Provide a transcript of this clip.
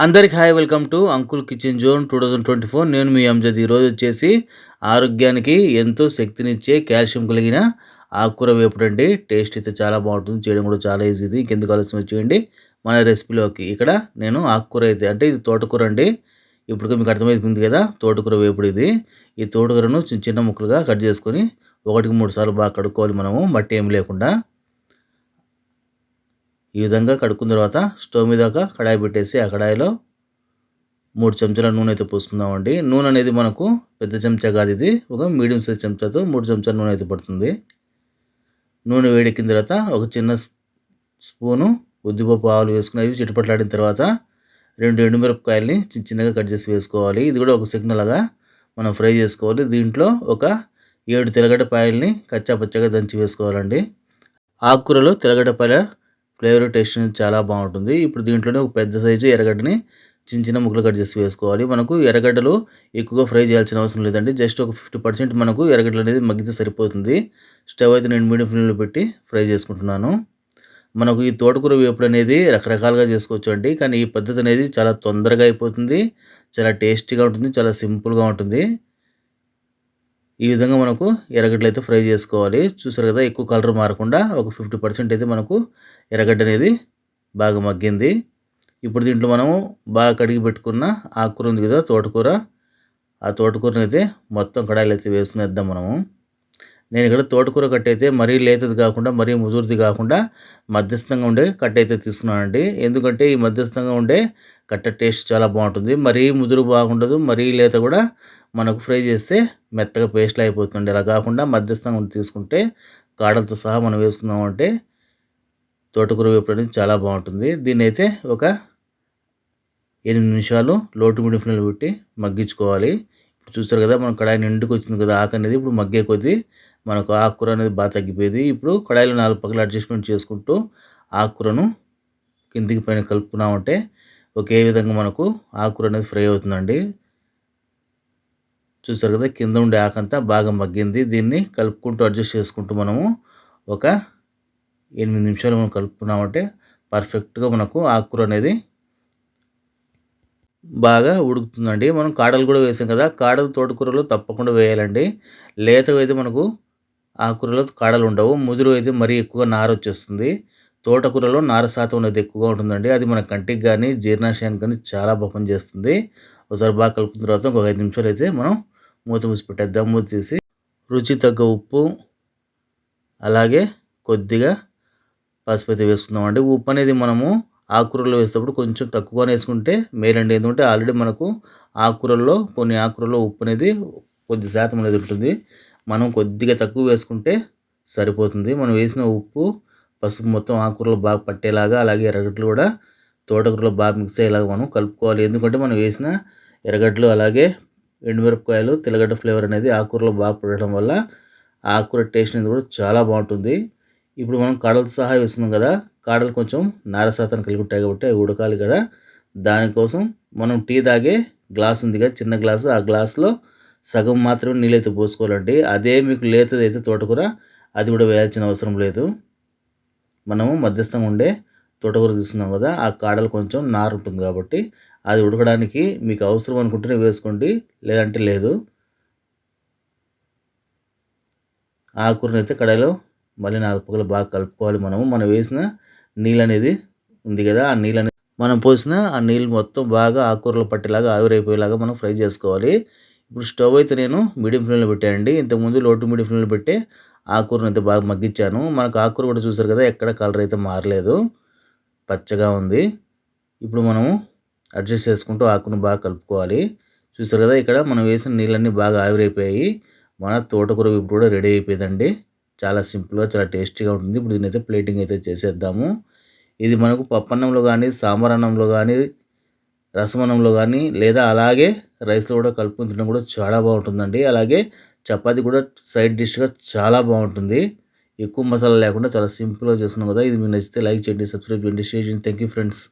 అందరికి hi welcome to uncle kitchen zone 2024. నేను మీ అంజద్. ఈరోజు వచ్చేసి ఆరోగ్యానికి ఎంతో శక్తినిచ్చే కాల్షియం కలిగిన ఆకుకూర వేపుడు అండి. టేస్ట్ అయితే చాలా బాగుంటుంది, చేయడం కూడా చాలా ఈజీ. ఇది ఇంకెందుకు ఆలస్యం వచ్చేయండి మన రెసిపీలోకి. ఇక్కడ నేను ఆకుకూర అయితే అంటే ఇది తోటకూర అండి. ఇప్పుడు మీకు అర్థమైపోయింది కదా, తోటకూర వేపుడు ఇది. ఈ తోటకూరను చిన్న చిన్న ముక్కలుగా కట్ చేసుకొని 1-3 సార్లు బాగా కడుక్కోవాలి మనము, మట్టి ఏమి లేకుండా. ఈ విధంగా కడుక్కున్న తర్వాత స్టవ్ మీద ఒక కడాయి పెట్టేసి ఆ కడాయిలో 3 చెంచాల నూనె అయితే పోసుకుందామండి. నూనె అనేది మనకు పెద్ద చెంచా కాదు, ఇది ఒక మీడియం సైజ్ చెంచాతో 3 చెంచాల నూనె అయితే పడుతుంది. నూనె వేడెక్కిన తర్వాత ఒక చిన్న స్పూను ఉద్దిపప్పు ఆవాలు వేసుకుని అవి చిటపట్లాడిన తర్వాత 2 ఎండుమిరపకాయలని చిన్నగా కట్ చేసి వేసుకోవాలి. ఇది కూడా ఒక సిగ్నల్గా మనం ఫ్రై చేసుకోవాలి. దీంట్లో ఒక 7 తెల్లగడ్డపాయలని కచ్చా పచ్చగా దంచి వేసుకోవాలండి. ఆకుకూరలో తెల్లగడ్డపాయల ఫ్లేవర్ టేస్ట్ అనేది చాలా బాగుంటుంది. ఇప్పుడు దీంట్లోనే ఒక పెద్ద సైజు ఎర్రగడ్డని చిన్న చిన్న ముక్కలు కట్ చేసి వేసుకోవాలి. మనకు ఎర్రగడ్డలు ఎక్కువగా ఫ్రై చేయాల్సిన అవసరం లేదండి. జస్ట్ ఒక 50% మనకు ఎర్రగడ్డలు అనేది మగ్గితే సరిపోతుంది. స్టవ్ అయితే నేను మీడియం ఫ్లేమ్లో పెట్టి ఫ్రై చేసుకుంటున్నాను. మనకు ఈ తోటకూర వేపుడు అనేది రకరకాలుగా చేసుకోవచ్చు అండి, కానీ ఈ పద్ధతి అనేది చాలా తొందరగా అయిపోతుంది, చాలా టేస్టీగా ఉంటుంది, చాలా సింపుల్గా ఉంటుంది. ఈ విధంగా మనకు ఎర్రగడ్డలు అయితే ఫ్రై చేసుకోవాలి. చూసారు కదా, ఎక్కువ కలర్ మారకుండా ఒక 50% అయితే మనకు ఎర్రగడ్డ అనేది బాగా మగ్గింది. ఇప్పుడు దీంట్లో మనము బాగా కడిగి పెట్టుకున్న ఆకుకూర ఉంది కదా, తోటకూర. ఆ తోటకూరని అయితే మొత్తం కడాయిలో అయితే వేసుకునేద్దాం మనము. నేను ఇక్కడ తోటకూర కట్ట అయితే మరీ లేతది కాకుండా మరీ ముదురుది కాకుండా మధ్యస్థంగా ఉండే కట్ట అయితే తీసుకున్నానండి. ఎందుకంటే ఈ మధ్యస్థంగా ఉండే కట్ట టేస్ట్ చాలా బాగుంటుంది. మరీ ముదురు బాగుండదు, మరీ లేత కూడా మనకు ఫ్రై చేస్తే మెత్తగా పేస్ట్లా అయిపోతుంది. అలా కాకుండా మధ్యస్థంగా తీసుకుంటే కాడలతో సహా మనం వేసుకున్నామంటే తోటకూర వేపుడు అనేది చాలా బాగుంటుంది. దీన్ని అయితే ఒక 8 నిమిషాలు లో టు మీడియం ఫ్లేమ్లో పెట్టి మగ్గించుకోవాలి. ఇప్పుడు చూస్తారు కదా, మన కడాయి నిండుకు వచ్చింది కదా ఆకు అనేది. ఇప్పుడు మగ్గే కొద్దీ మనకు ఆకుకూర అనేది బాగా తగ్గిపోయింది. ఇప్పుడు కడాయిలో 4 పక్కల అడ్జస్ట్మెంట్ చేసుకుంటూ ఆకుకూరను కిందికి పైన కలుపుకున్నామంటే ఒకే విధంగా మనకు ఆకుకూర అనేది ఫ్రై అవుతుందండి. చూస్తారు కదా, కింద ఉండే ఆకంతా బాగా మగ్గింది. దీన్ని కలుపుకుంటూ అడ్జస్ట్ చేసుకుంటూ మనము ఒక 8 నిమిషాలు మనం కలుపుకున్నామంటే పర్ఫెక్ట్గా మనకు ఆకుకూర అనేది బాగా ఉడుకుతుందండి. మనం కాడలు కూడా వేసాం కదా, కాడలు తోటకూరలో తప్పకుండా వేయాలండి. లేతవి అయితే మనకు ఆకుకూరలో కాడలు ఉండవు. ముదురు అయితే మరీ ఎక్కువగా నార వచ్చేస్తుంది. తోటకూరలో నార శాతం అనేది ఎక్కువగా ఉంటుందండి. అది మన కంటికి కానీ జీర్ణాశయానికి కానీ చాలా బాగా పనిచేస్తుంది. ఒకసారి బాగా కలుపుకున్న తర్వాత ఒక 5 నిమిషాలు అయితే మనం మూత మూసి పెట్టేద్దాం. మూత తీసి రుచి తగ్గ ఉప్పు అలాగే కొద్దిగా పసుపు అయితే వేసుకుందామండి. ఉప్పు అనేది మనము ఆకుకూరలో వేసేటప్పుడు కొంచెం తక్కువగానే వేసుకుంటే మేలండి. ఎందుకంటే ఆల్రెడీ మనకు కొన్ని ఆకుకూరల్లో ఉప్పు అనేది కొద్ది శాతం అనేది ఉంటుంది. మనం కొద్దిగా తక్కువ వేసుకుంటే సరిపోతుంది. మనం వేసిన ఉప్పు పసుపు మొత్తం ఆకుకూరలో బాగా పట్టేలాగా, అలాగే ఎర్రగడ్డలు కూడా తోటకూరలో బాగా మిక్స్ అయ్యేలాగా మనం కలుపుకోవాలి. ఎందుకంటే మనం వేసిన ఎర్రగడ్డలు అలాగే ఎండుమిరపకాయలు తెల్లగడ్డ ఫ్లేవర్ అనేది ఆకుకూరలో బాగా పడడం వల్ల ఆకుకూర టేస్ట్ అనేది కూడా చాలా బాగుంటుంది. ఇప్పుడు మనం కాడలతో సహా వేస్తున్నాం కదా, కాడలు కొంచెం నార శాతం కలిగి ఉంటాయి కాబట్టి అవి ఉడకాలి కదా. దానికోసం మనం టీ తాగే గ్లాస్ ఉంది కదా, చిన్న గ్లాసు, ఆ గ్లాసులో సగం మాత్రమే నీళ్ళైతే పోసుకోవాలండి. అదే మీకు లేతది అయితే తోటకూర అది కూడా వేయాల్సిన అవసరం లేదు. మనము మధ్యస్థంగా ఉండే తోటకూర తీసుకున్నాం కదా, ఆ కాడలు కొంచెం నారు ఉంటుంది కాబట్టి అది ఉడకడానికి మీకు అవసరం అనుకుంటేనే వేసుకోండి, లేదంటే లేదు. ఆకుకూరని అయితే కడాయిలో మళ్ళీ 4 పక్కలు బాగా కలుపుకోవాలి. మనం వేసిన నీళ్ళు అనేది ఉంది కదా, ఆ నీళ్ళు అనేది మనం పోసిన ఆ నీళ్ళు మొత్తం బాగా ఆకుకూరలో పట్టేలాగా ఆవిరైపోయేలాగా మనం ఫ్రై చేసుకోవాలి. ఇప్పుడు స్టవ్ అయితే నేను మీడియం ఫ్లేమ్లో పెట్టానండి. ఇంతకుముందు లో టు మీడియం ఫ్లేమ్లో పెట్టి ఆకుకూరను అయితే బాగా మగ్గించాను. మనకు ఆకుకూర కూడా చూసారు కదా, ఎక్కడ కలర్ అయితే మారలేదు, పచ్చగా ఉంది. ఇప్పుడు మనము అడ్జస్ట్ చేసుకుంటూ ఆకును బాగా కలుపుకోవాలి. చూసారు కదా, ఇక్కడ మనం వేసిన నీళ్ళన్నీ బాగా ఆవిరైపోయాయి. మన తోటకూర వేపుడు కూడా రెడీ అయిపోయిందండి. చాలా సింపుల్గా చాలా టేస్టీగా ఉంటుంది. ఇప్పుడు దీనైతే ప్లేటింగ్ అయితే చేసేద్దాము. ఇది మనకు పప్పన్నంలో కానీ, సాంబార్ అన్నంలో కానీ, రసమన్నంలో కానీ, లేదా అలాగే రైస్లో కూడా కలుపుకొని తినడం కూడా చాలా బాగుంటుందండి. అలాగే చపాతీ కూడా సైడ్ డిష్గా చాలా బాగుంటుంది. ఎక్కువ మసాలా లేకుండా చాలా సింపుల్గా చేస్తున్నాం కదా. ఇది మీకు నచ్చితే లైక్ చేయండి, సబ్స్క్రైబ్ చేయండి, షేర్ చేయండి. Thank you friends.